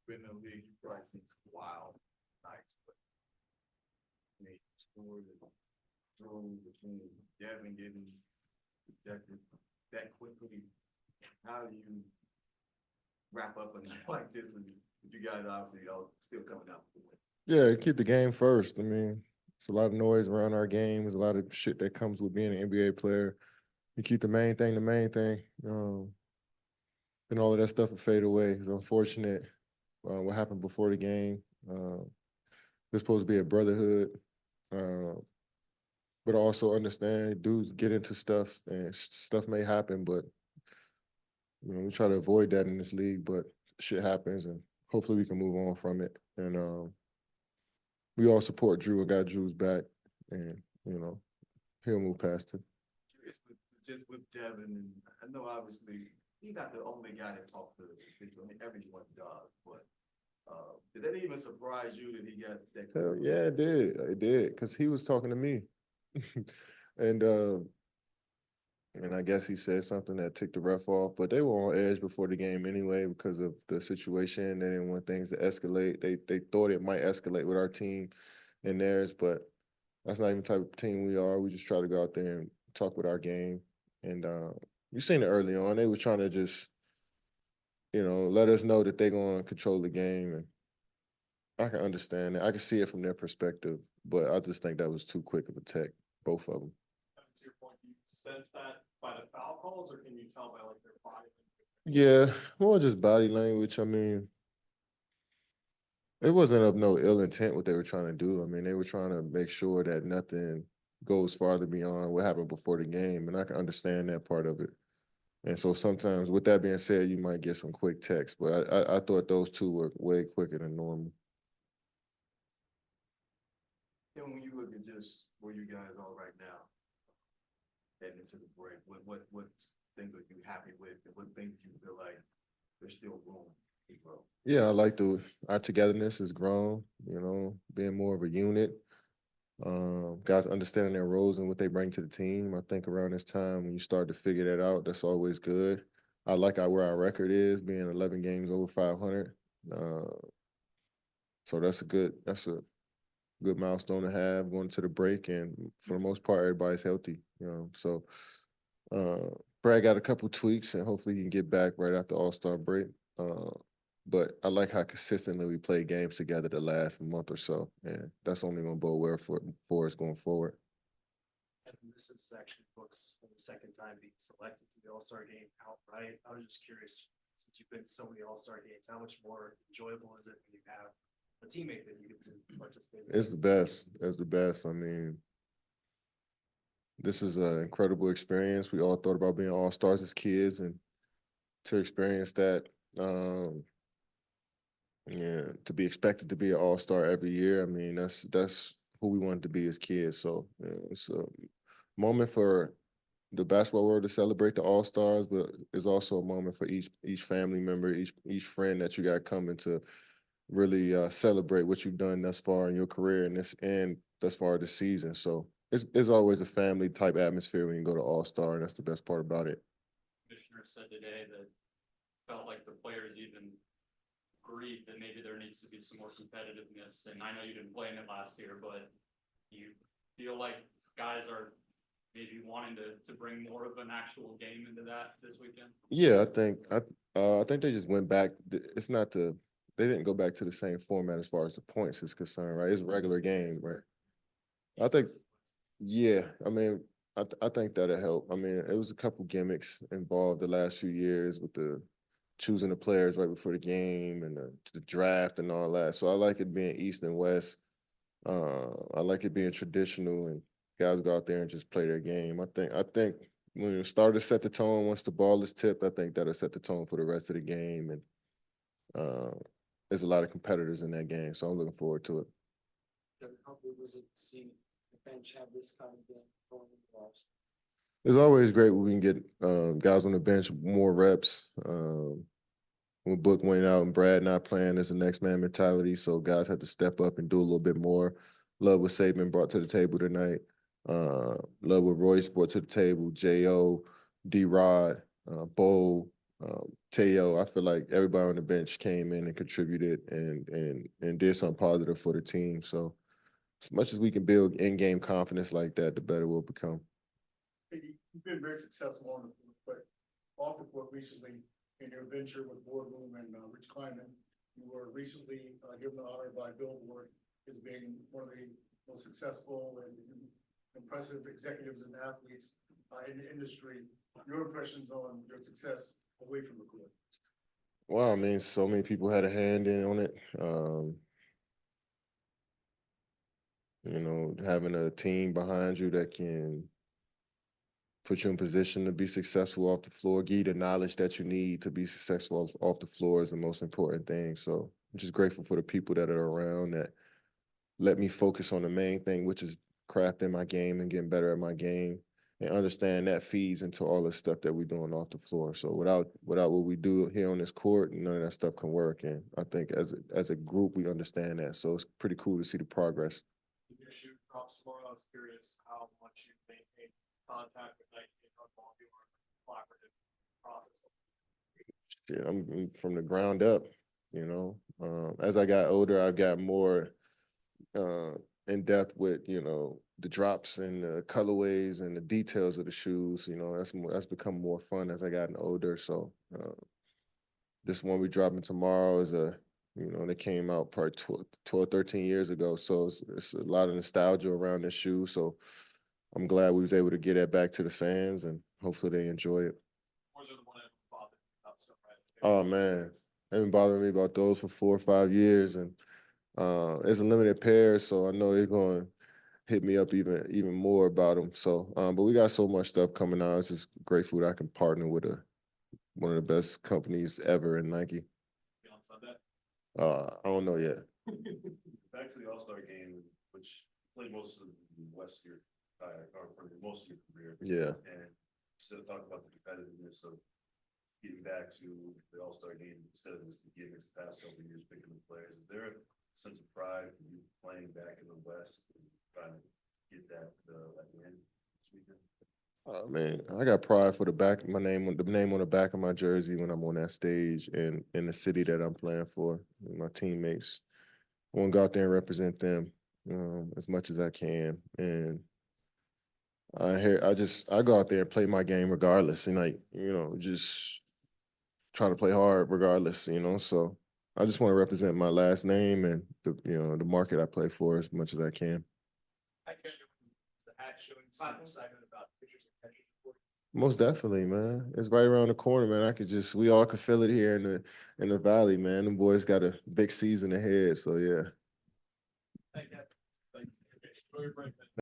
been in the league, you probably seen some wild nights, but they scored and drove between Devin getting rejected that quickly. How do you wrap up a night like this when you guys obviously all still coming out with the win? Yeah, keep the game first. I mean, it's a lot of noise around our game. There's a lot of shit that comes with being an NBA player. You keep the main thing the main thing. And all of that stuff will fade away. It's unfortunate what happened before the game. It's supposed to be a brotherhood, uh, but also understand dudes get into stuff and stuff may happen, but we try to avoid that in this league. But shit happens, and hopefully we can move on from it. And we all support Drew and got Drew's back, and he'll move past it. Curious with just with Devin, and I know obviously he's not the only guy that talks to people. I mean, everyone does, but did that even surprise you that he got that? Hell yeah, it did. It did, because he was talking to me. and I guess he said something that ticked the ref off, but they were on edge before the game anyway because of the situation. They didn't want things to escalate. They thought it might escalate with our team and theirs, but that's not even the type of team we are. We just try to go out there and talk with our game. And you seen it early on. They were trying to just, let us know that they're going to control the game. And I can understand it. I can see it from their perspective, but I just think that was too quick of a tech, both of them. To your point, do you sense that by the foul calls, or can you tell by like their body language? Yeah, more just body language. I mean, it wasn't of no ill intent what they were trying to do. I mean, they were trying to make sure that nothing goes farther beyond what happened before the game, and I can understand that part of it. And so sometimes, with that being said, you might get some quick texts, but I thought those two were way quicker than normal. And when you look at just where you guys are right now, heading into the break, what things are you happy with, and what things do you feel like there's still room to grow? Yeah, I like our togetherness has grown, being more of a unit. Guys understanding their roles and what they bring to the team. I think around this time when you start to figure that out, that's always good. I like where our record is, being 11 games over 500. So that's a good milestone to have going to the break, and for the most part, everybody's healthy. So Brad got a couple tweaks, and hopefully he can get back right after All-Star break. But I like how consistently we play games together the last month or so, and that's only going to bode well for us going forward. And this is actually Brooks for the second time being selected to the All-Star game outright. I was just curious, since you've been to so many All-Star games, how much more enjoyable is it when you have a teammate that you get to participate in? It's the best. It's the best. I mean, this is an incredible experience. We all thought about being All-Stars as kids, and to experience that, yeah, to be expected to be an All-Star every year. I mean, that's who we wanted to be as kids. So it's a moment for the basketball world to celebrate the All-Stars, but it's also a moment for each family member, each friend that you got coming to really celebrate what you've done thus far in your career and thus far this season. So it's always a family type atmosphere when you go to All-Star, and that's the best part about it. Commissioner said today that felt like the players even agreed that maybe there needs to be some more competitiveness. And I know you didn't play in it last year, but you feel like guys are maybe wanting to bring more of an actual game into that this weekend? Yeah, I think they just went back. It's not they didn't go back to the same format as far as the points is concerned, right? It's a regular game, right? I think, yeah. I mean, I think that'll help. I mean, it was a couple gimmicks involved the last few years with the choosing the players right before the game and the draft and all that. So I like it being East and West. I like it being traditional, and guys go out there and just play their game. I think when you start to set the tone, once the ball is tipped, I think that'll set the tone for the rest of the game. And there's a lot of competitors in that game, so I'm looking forward to it. How good was it to see the bench have this kind of game going in the All-Star? It's always great when we can get guys on the bench more reps. When Book went out and Brad not playing, there's a next man mentality, so guys had to step up and do a little bit more. Love what Saban brought to the table tonight. Love what Royce brought to the table. J.O., D-Rod, Bo, Teo, I feel like everybody on the bench came in and contributed and did something positive for the team. So as much as we can build in-game confidence like that, the better we'll become. You've been very successful on the court, but off the court recently in your venture with Boardroom and Rich Kleiman, you were recently given the honor by Billboard as being one of the most successful and impressive executives and athletes in the industry. Your impressions on your success away from the court? Wow, I mean, so many people had a hand in on it. You know, having a team behind you that can put you in position to be successful off the floor, give you the knowledge that you need to be successful off the floor is the most important thing. So I'm just grateful for the people that are around that let me focus on the main thing, which is crafting my game and getting better at my game, and understand that feeds into all the stuff that we're doing off the floor. So without what we do here on this court, none of that stuff can work. And I think as a group, we understand that. So it's pretty cool to see the progress. In your shoot props tomorrow, I was curious how much you maintain contact with Nike and how long you are collaborative process. Yeah, I'm from the ground up, you know. As I got older, I got more in depth with, you know, the drops and the colorways and the details of the shoes. You know, that's become more fun as I gotten older. So this one we dropping tomorrow is you know, they came out probably 12, 13 years ago. So it's a lot of nostalgia around this shoe. So I'm glad we was able to get that back to the fans and hopefully they enjoy it. Oh man, they've been bothering me about those for 4 or 5 years, and it's a limited pair, so I know they're going to hit me up even more about them. So, but we got so much stuff coming out. It's just grateful that I can partner with one of the best companies ever in Nike. On Sunday. I don't know yet. Back to the All-Star game, which played most of the West year, or for most of your career. Yeah. And still talk about the competitiveness of getting back to the All-Star game instead of just the gimmicks the past couple of years picking the players. Is there a sense of pride for you playing back in the West and trying to get that at the end this weekend? Man, I got pride for the name on the back of my jersey when I'm on that stage and in the city that I'm playing for. My teammates, I want to go out there and represent them as much as I can. And I go out there and play my game regardless, and like, you know, just try to play hard regardless, you know. So I just want to represent my last name and the market I play for as much as I can. I can't do the hat showing some excitement about pictures and catches. Most definitely, man. It's right around the corner, man. We all could feel it here in the valley, man. The boys got a big season ahead, so yeah. Thank you. Enjoy your break, man.